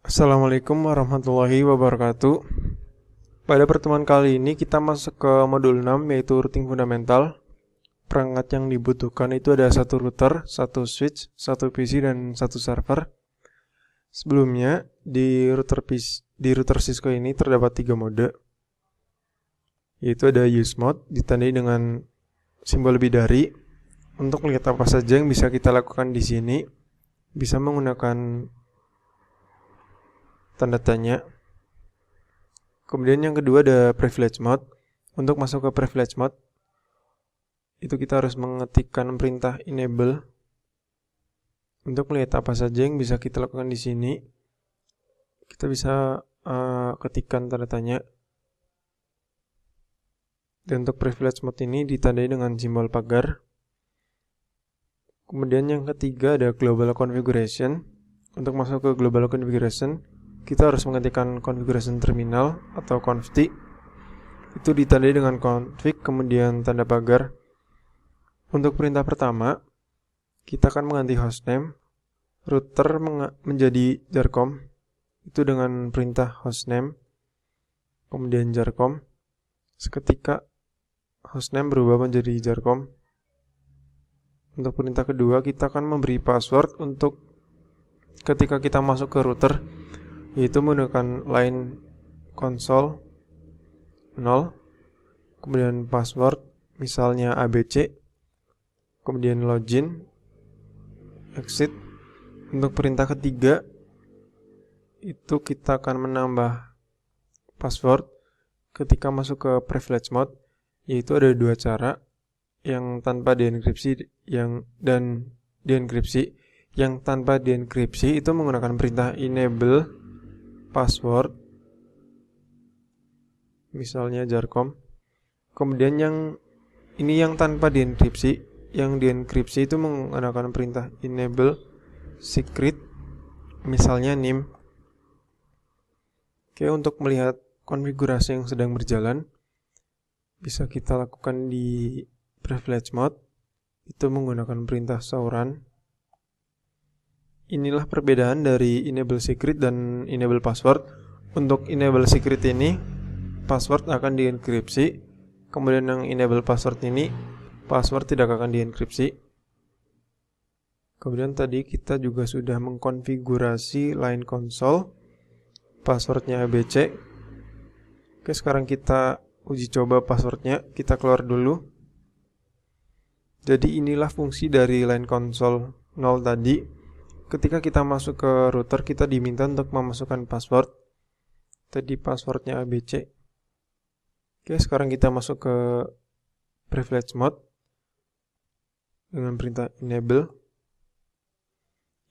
Assalamualaikum warahmatullahi wabarakatuh. Pada pertemuan kali ini kita masuk ke modul 6 yaitu routing fundamental. Perangkat yang dibutuhkan itu ada satu router, satu switch, satu PC, dan satu server. Sebelumnya di router Cisco ini terdapat 3 mode, yaitu ada use mode ditandai dengan simbol bidari. Untuk melihat apa saja yang bisa kita lakukan di sini, bisa menggunakan tanda tanya. Kemudian yang kedua ada privilege mode. Untuk masuk ke privilege mode, itu kita harus mengetikkan perintah enable. Untuk melihat apa saja yang bisa kita lakukan di sini, kita bisa ketikkan tanda tanya. Dan untuk privilege mode ini ditandai dengan simbol pagar. Kemudian yang ketiga ada global configuration. Untuk masuk ke global configuration, kita harus mengetikkan configuration terminal atau conft. Itu ditandai dengan config kemudian tanda pagar. Untuk perintah pertama, kita akan mengganti hostname router menjadi jarcom. Itu dengan perintah hostname kemudian jarcom. Seketika hostname berubah menjadi jarcom. Untuk perintah kedua, kita akan memberi password untuk ketika kita masuk ke router, yaitu menggunakan line console 0, kemudian password misalnya ABC, kemudian login, exit. Untuk perintah ketiga, itu kita akan menambah password ketika masuk ke privilege mode, yaitu ada dua cara, yang tanpa dienkripsi dan dienkripsi. Yang tanpa dienkripsi itu menggunakan perintah enable password misalnya jarcom. Kemudian yang tanpa dienkripsi, yang dienkripsi itu menggunakan perintah enable secret misalnya nim. Oke, untuk melihat konfigurasi yang sedang berjalan, bisa kita lakukan di privilege mode, itu menggunakan perintah show run. Inilah perbedaan dari enable secret dan enable password. Untuk enable secret ini, password akan dienkripsi. Kemudian yang enable password ini, password tidak akan dienkripsi. Kemudian tadi kita juga sudah mengkonfigurasi line console, passwordnya ABC. Oke, sekarang kita uji coba passwordnya. Kita keluar dulu. Jadi inilah fungsi dari line console 0 tadi. Ketika kita masuk ke router, kita diminta untuk memasukkan password. Tadi passwordnya ABC. Oke, sekarang kita masuk ke privilege mode dengan perintah enable.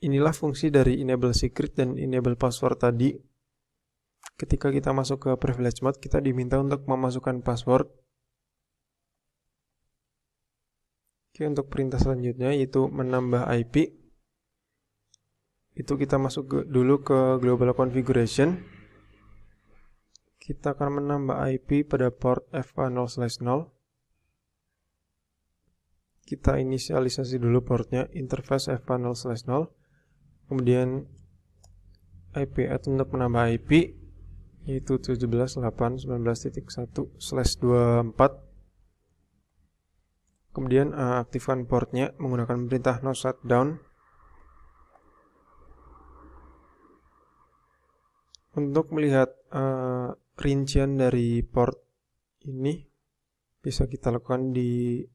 Inilah fungsi dari enable secret dan enable password tadi. Ketika kita masuk ke privilege mode, kita diminta untuk memasukkan password. Oke, untuk perintah selanjutnya yaitu menambah IP. Itu kita masuk dulu ke global configuration. Kita akan menambah IP pada port FA0/0. Kita inisialisasi dulu portnya, interface FA0/0. Kemudian IP add untuk menambah IP yaitu 17.8.19.1/24. Kemudian aktifkan portnya menggunakan perintah no shutdown. Untuk melihat rincian dari port ini, bisa kita lakukan di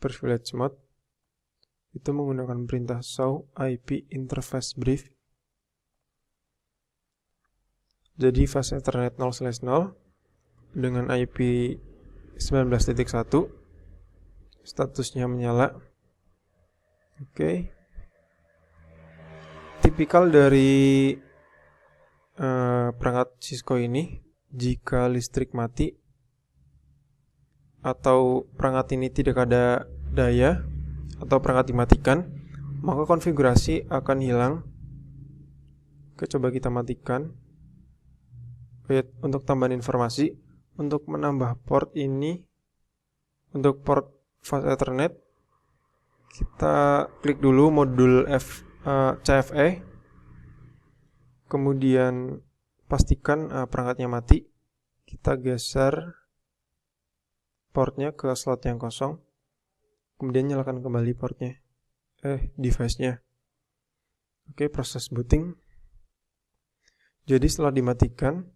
privilege mode. Itu menggunakan perintah show IP interface brief. Jadi fast ethernet 0/0 dengan IP 19.1, statusnya menyala. Oke. Tipikal dari perangkat Cisco ini, jika listrik mati atau perangkat ini tidak ada daya atau perangkat dimatikan, maka konfigurasi akan hilang. Oke, coba kita matikan. Untuk tambahan informasi, untuk menambah port ini, untuk port fast ethernet, kita klik dulu modul CFE. kemudian pastikan perangkatnya mati. Kita geser portnya ke slot yang kosong, kemudian nyalakan kembali portnya, device-nya. Oke, proses booting. Jadi setelah dimatikan,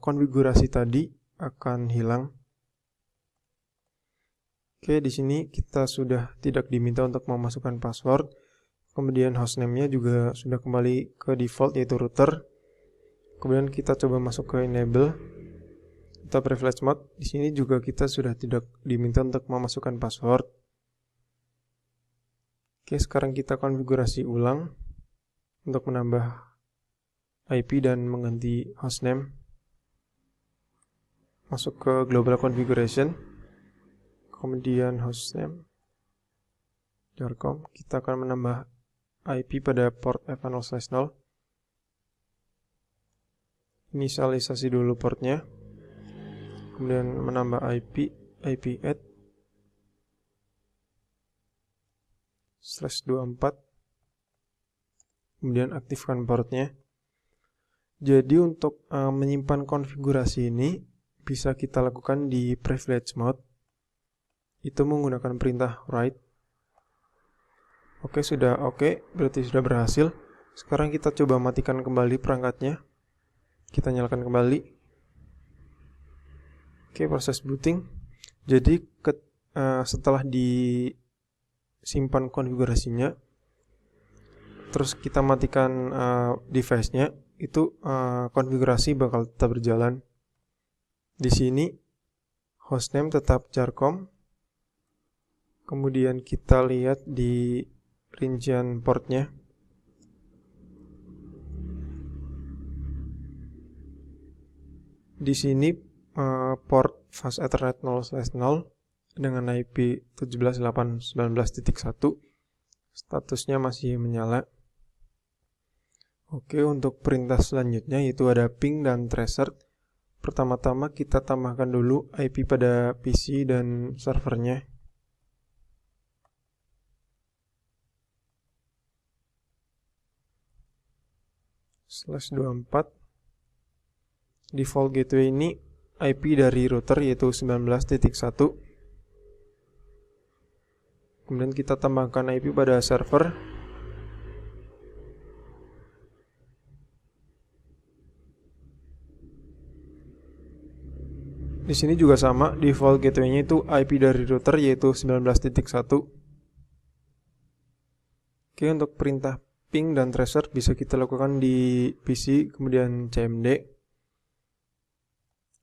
konfigurasi tadi akan hilang. Oke, di sini kita sudah tidak diminta untuk memasukkan password. Kemudian hostname-nya juga sudah kembali ke default, yaitu router. Kemudian kita coba masuk ke enable atau privilege mode. Di sini juga kita sudah tidak diminta untuk memasukkan password. Oke, sekarang kita konfigurasi ulang untuk menambah IP dan mengganti hostname. Masuk ke global configuration, kemudian hostname jarcom. Kita akan menambah IP pada port F10/0. Inisialisasi dulu portnya, kemudian menambah IP add /24, kemudian aktifkan portnya. Jadi untuk menyimpan konfigurasi ini bisa kita lakukan di privilege mode, itu menggunakan perintah write. Oke, sudah oke, berarti sudah berhasil. Sekarang kita coba matikan kembali perangkatnya. Kita nyalakan kembali. Oke, proses booting. Jadi setelah disimpan konfigurasinya, terus kita matikan device-nya, itu konfigurasi bakal tetap berjalan. Di sini hostname tetap jarcom. Kemudian kita lihat di rincian portnya. Di sini port fast ethernet 0/0 dengan IP 17.8.19.1, statusnya masih menyala. Oke, untuk perintah selanjutnya yaitu ada ping dan tracer. Pertama-tama kita tambahkan dulu IP pada PC dan servernya. /24. Default gateway ini IP dari router yaitu 19.1. Kemudian kita tambahkan IP pada server. Di sini juga sama, default gateway-nya itu IP dari router yaitu 19.1. Oke, untuk perintah ping dan tracer bisa kita lakukan di PC, kemudian CMD.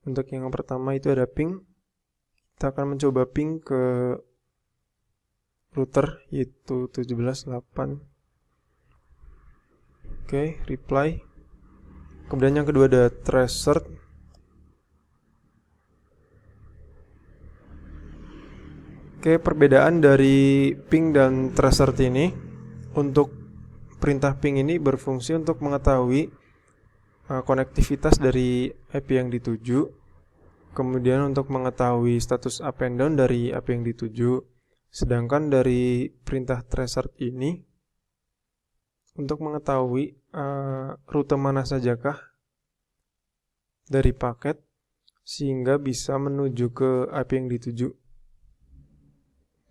Untuk yang pertama itu ada ping. Kita akan mencoba ping ke router yaitu 17.8. Oke, reply. Kemudian yang kedua ada tracer. Oke, perbedaan dari ping dan tracer ini, untuk perintah ping ini berfungsi untuk mengetahui konektivitas dari IP yang dituju, kemudian untuk mengetahui status up and down dari IP yang dituju. Sedangkan dari perintah tracer ini untuk mengetahui rute mana sajakah dari paket sehingga bisa menuju ke IP yang dituju.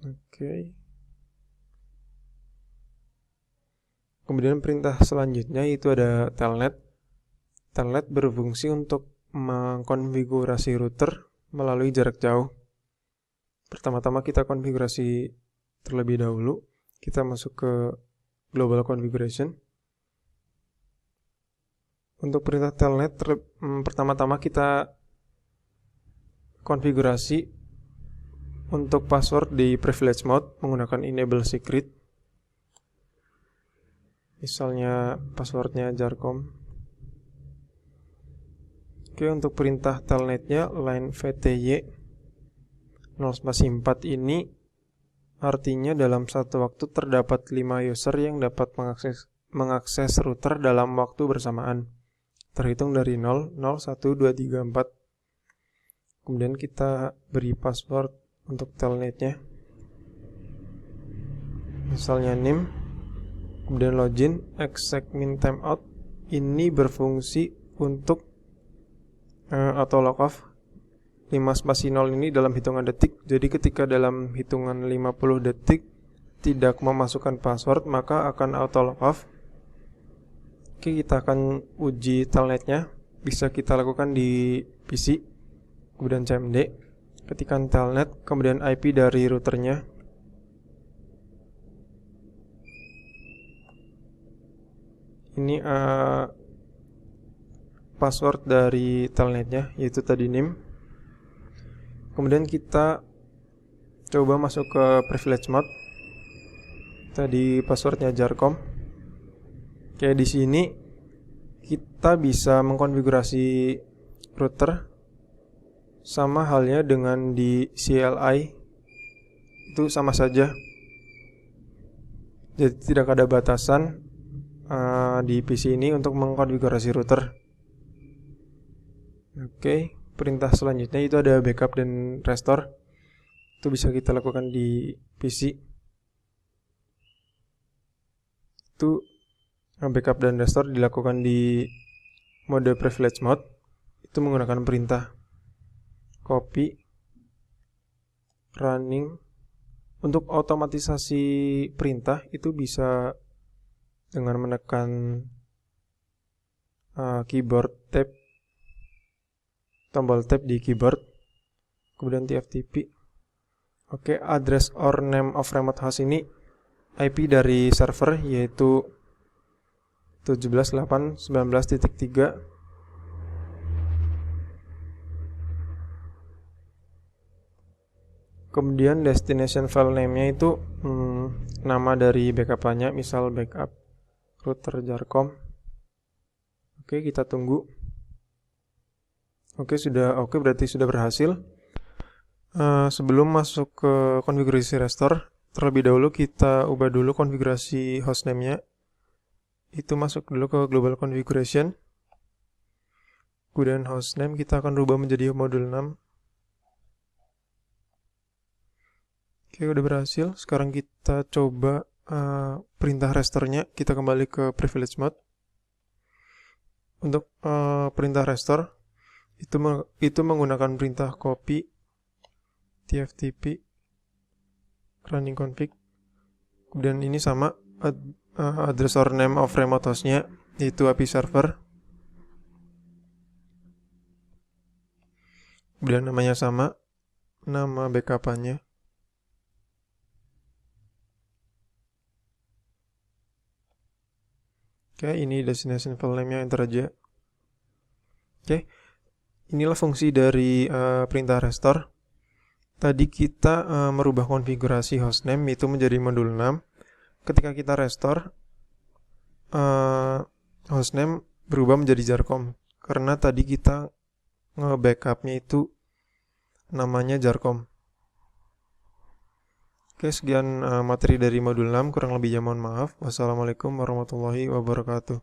Oke. Kemudian perintah selanjutnya itu ada telnet. Telnet berfungsi untuk mengkonfigurasi router melalui jarak jauh. Pertama-tama kita konfigurasi terlebih dahulu. Kita masuk ke global configuration. Untuk perintah telnet, pertama-tama kita konfigurasi untuk password di privilege mode menggunakan enable secret. Misalnya passwordnya jarcom. Oke, untuk perintah telnetnya line VTY 0/4 ini artinya dalam satu waktu terdapat 5 user yang dapat mengakses router dalam waktu bersamaan, terhitung dari 0, 0, 1, 2, 3, 4. Kemudian kita beri password untuk telnetnya, misalnya name, kemudian login, exec min timeout, ini berfungsi untuk auto lock off 5 spasi 0 ini dalam hitungan detik. Jadi ketika dalam hitungan 50 detik tidak memasukkan password, maka akan auto lock off. Oke, kita akan uji telnetnya. Bisa kita lakukan di PC, kemudian cmd, ketikkan telnet, kemudian IP dari routernya. Ini password dari telnetnya, yaitu tadi NIM. Kemudian kita coba masuk ke privilege mode. Tadi passwordnya jarcom. Kayak di sini kita bisa mengkonfigurasi router sama halnya dengan di CLI, itu sama saja. Jadi tidak ada batasan di PC ini untuk mengkonfigurasi router. Oke, perintah selanjutnya itu ada backup dan restore. Itu bisa kita lakukan di PC. Itu backup dan restore dilakukan di mode privilege mode. Itu menggunakan perintah copy running. Untuk otomatisasi perintah itu bisa dengan menekan keyboard tab, tombol tab di keyboard, kemudian TFTP. Oke, address or name of remote host ini IP dari server, yaitu 17.8.19.3. Kemudian destination file name-nya itu nama dari backup-nya, misal backup router jarcom. Oke, kita tunggu. Oke, berarti sudah berhasil. Sebelum masuk ke konfigurasi restore, terlebih dahulu kita ubah dulu konfigurasi hostname-nya. Itu masuk dulu ke global configuration. Kemudian hostname kita akan rubah menjadi modul 6. Oke, udah berhasil. Sekarang kita coba perintah restore-nya. Kita kembali ke privilege mode. Untuk perintah restore itu menggunakan perintah copy tftp running config. Kemudian ini sama address or name of remote host-nya, yaitu IP server. Kemudian namanya sama, nama backup-nya. Oke, ini destination file name-nya, enter aja. Oke, inilah fungsi dari perintah restore. Tadi kita merubah konfigurasi hostname itu menjadi modul 6. Ketika kita restore, hostname berubah menjadi jarcom. Karena tadi kita nge-backupnya itu namanya jarcom. Oke, sekian materi dari modul 6. Kurang lebihnya mohon maaf. Wassalamualaikum warahmatullahi wabarakatuh.